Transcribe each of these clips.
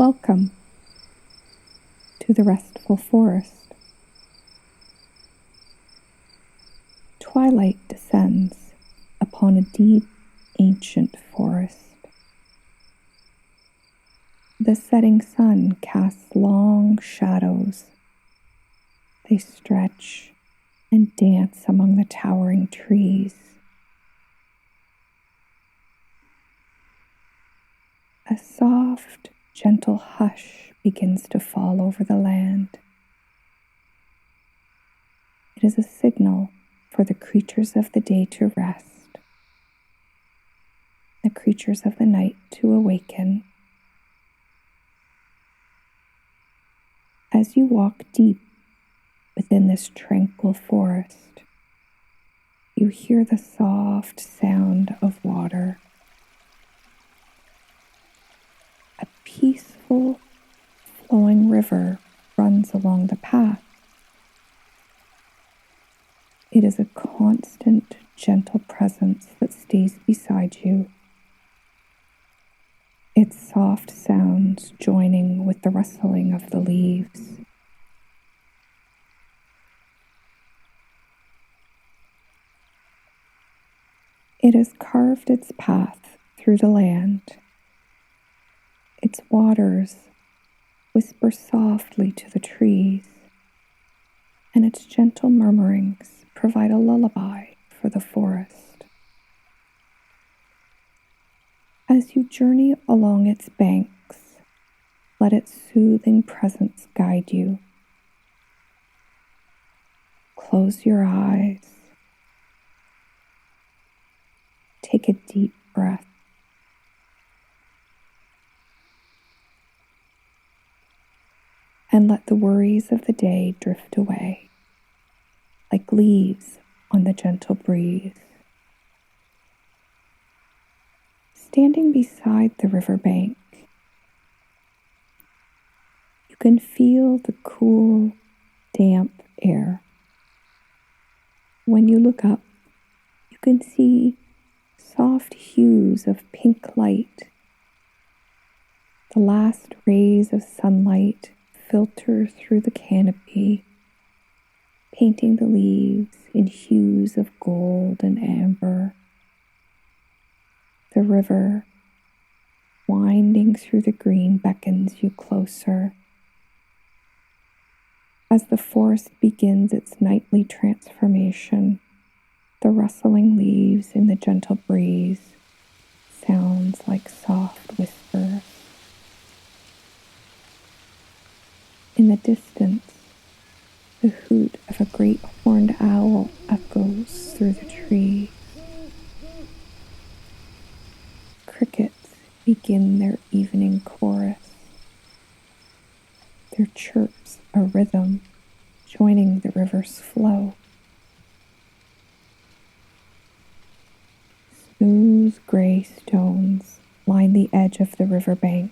Welcome to the restful forest. Twilight descends upon a deep, ancient forest. The setting sun casts long shadows. They stretch and dance among the towering trees. A soft, gentle hush begins to fall over the land. It is a signal for the creatures of the day to rest, the creatures of the night to awaken. As you walk deep within this tranquil forest, you hear the soft sound of water. A peaceful, flowing river runs along the path. It is a constant, gentle presence that stays beside you, its soft sounds joining with the rustling of the leaves. It has carved its path through the land. Its waters whisper softly to the trees, and its gentle murmurings provide a lullaby for the forest. As you journey along its banks, let its soothing presence guide you. Close your eyes. Take a deep breath. And let the worries of the day drift away, like leaves on the gentle breeze. Standing beside the riverbank, you can feel the cool, damp air. When you look up, you can see soft hues of pink light. The last rays of sunlight filter through the canopy, painting the leaves in hues of gold and amber. The river, winding through the green, beckons you closer. As the forest begins its nightly transformation, the rustling leaves in the gentle breeze sounds like soft whispers. In the distance, the hoot of a great horned owl echoes through the trees. Crickets begin their evening chorus, their chirps a rhythm joining the river's flow. Smooth gray stones line the edge of the riverbank,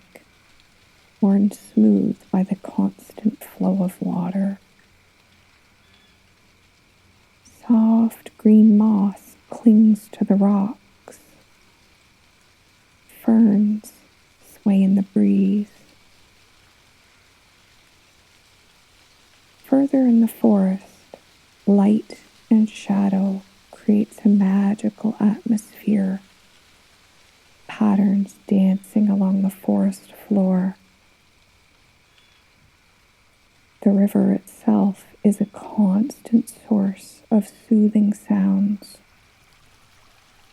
worn smooth by the constant flow of water. Soft green moss clings to the rocks. Ferns sway in the breeze. Further in the forest, light and shadow creates a magical atmosphere, patterns dancing along the forest floor. The river itself is a constant source of soothing sounds.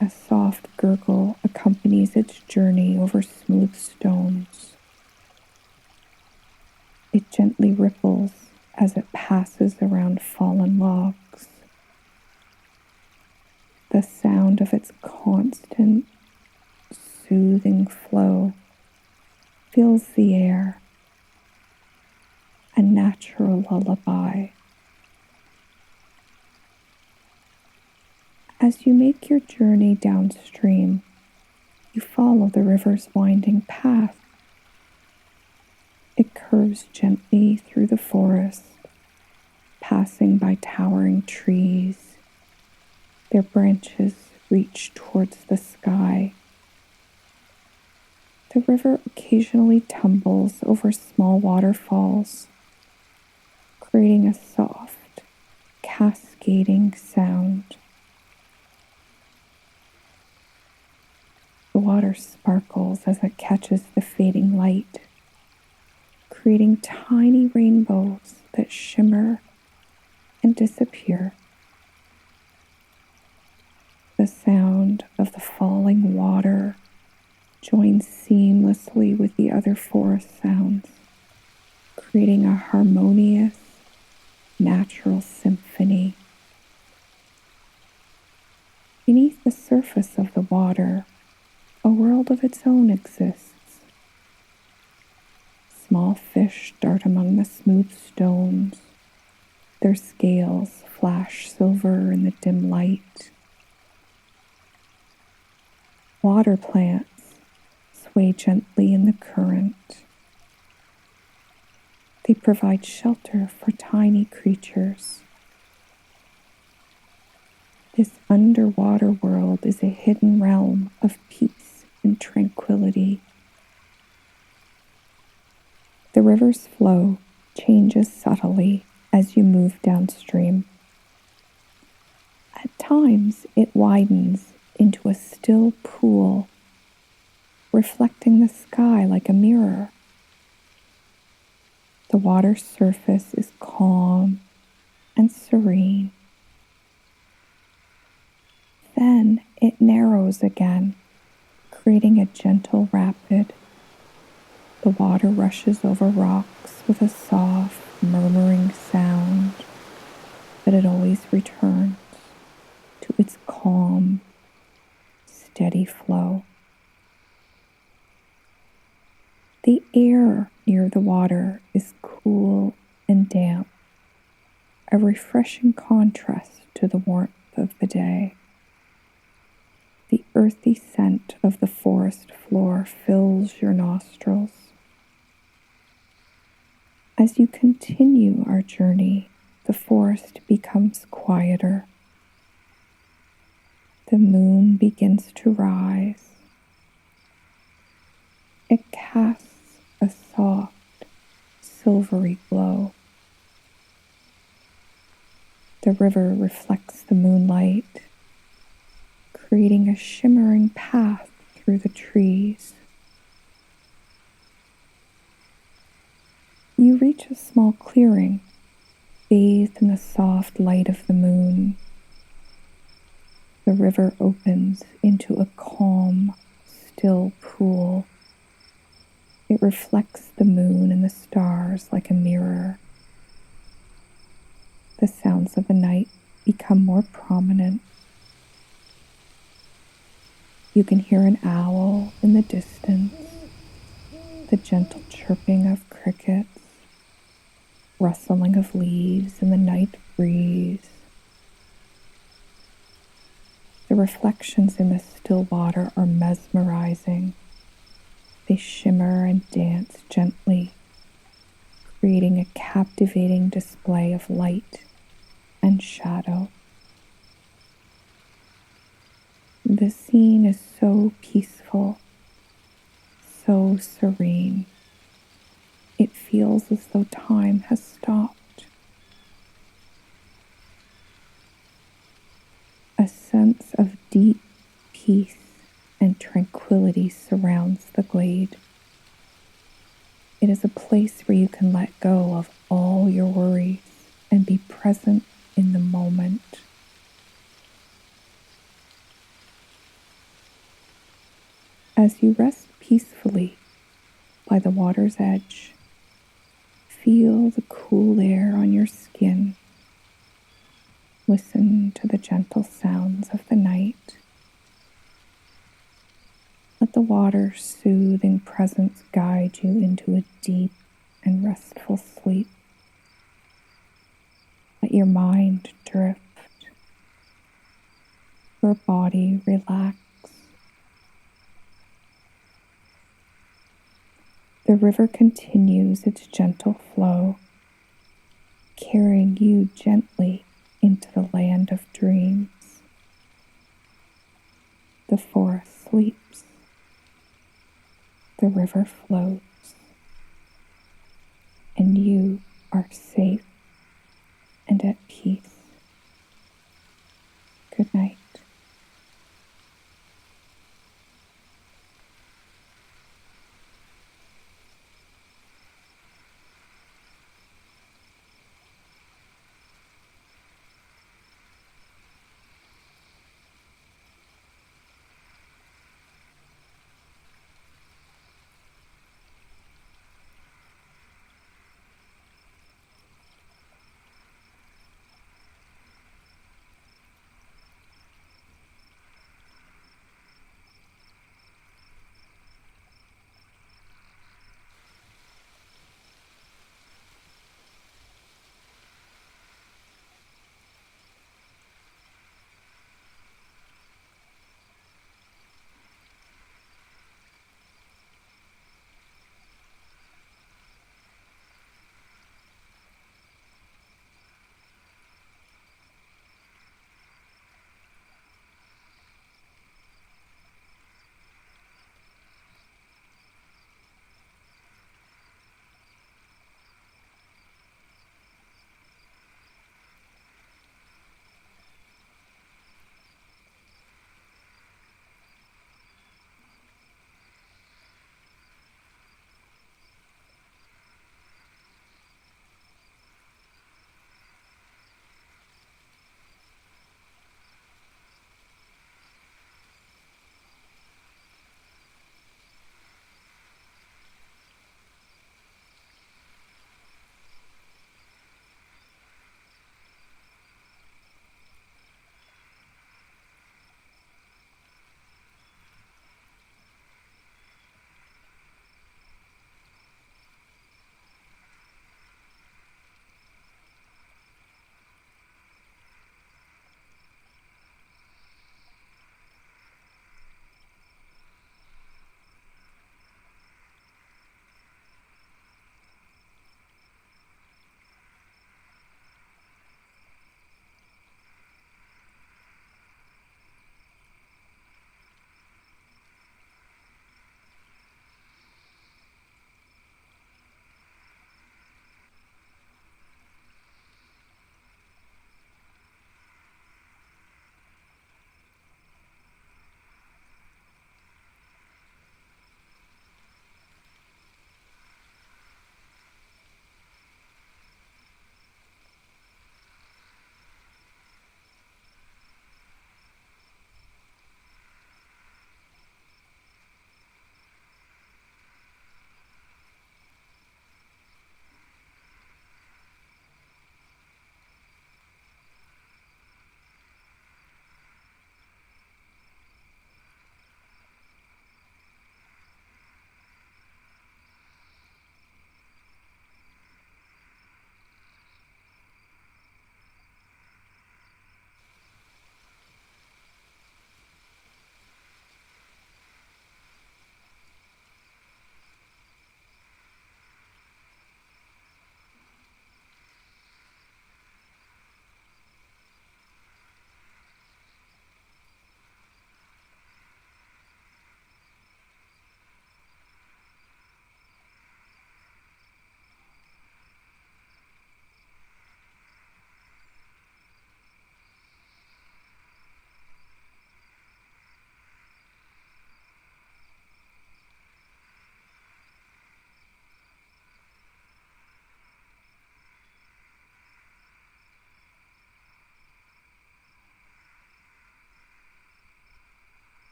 A soft gurgle accompanies its journey over smooth stones. It gently ripples as it passes around fallen logs. The sound of its constant, soothing flow fills the air, a natural lullaby. As you make your journey downstream, you follow the river's winding path. It curves gently through the forest, passing by towering trees. Their branches reach towards the sky. The river occasionally tumbles over small waterfalls, creating a soft, cascading sound. The water sparkles as it catches the fading light, creating tiny rainbows that shimmer and disappear. The sound of the falling water joins seamlessly with the other forest sounds, creating a harmonious, natural symphony. Beneath the surface of the water, a world of its own exists. Small fish dart among the smooth stones, their scales flash silver in the dim light. Water plants sway gently in the current. They provide shelter for tiny creatures. This underwater world is a hidden realm of peace and tranquility. The river's flow changes subtly as you move downstream. At times, it widens into a still pool, reflecting the sky like a mirror. The water's surface is calm and serene. Then it narrows again, creating a gentle rapid. The water rushes over rocks with a soft, murmuring sound, but it always returns to its calm, steady flow. The air near the water is cool and damp, a refreshing contrast to the warmth of the day. The earthy scent of the forest floor fills your nostrils. As you continue our journey, the forest becomes quieter. The moon begins to rise. It casts a soft, silvery glow. The river reflects the moonlight, creating a shimmering path through the trees. You reach a small clearing, bathed in the soft light of the moon. The river opens into a calm, still pool. It reflects the moon and the stars like a mirror. The sounds of the night become more prominent. You can hear an owl in the distance, the gentle chirping of crickets, rustling of leaves in the night breeze. The reflections in the still water are mesmerizing. They shimmer and dance gently, creating a captivating display of light and shadow. The scene is so peaceful, so serene. It feels as though time has stopped. A sense of deep peace and tranquility surrounds the glade. It is a place where you can let go of all your worries and be present in the moment. As you rest peacefully by the water's edge, feel the cool air on your skin. Listen to the gentle sounds of the night. Let the water's soothing presence guide you into a deep and restful sleep. Let your mind drift, your body relax. The river continues its gentle flow, carrying you gently into the land of dreams. The forest sleeps. the river flows, and you are safe and at peace. Good night.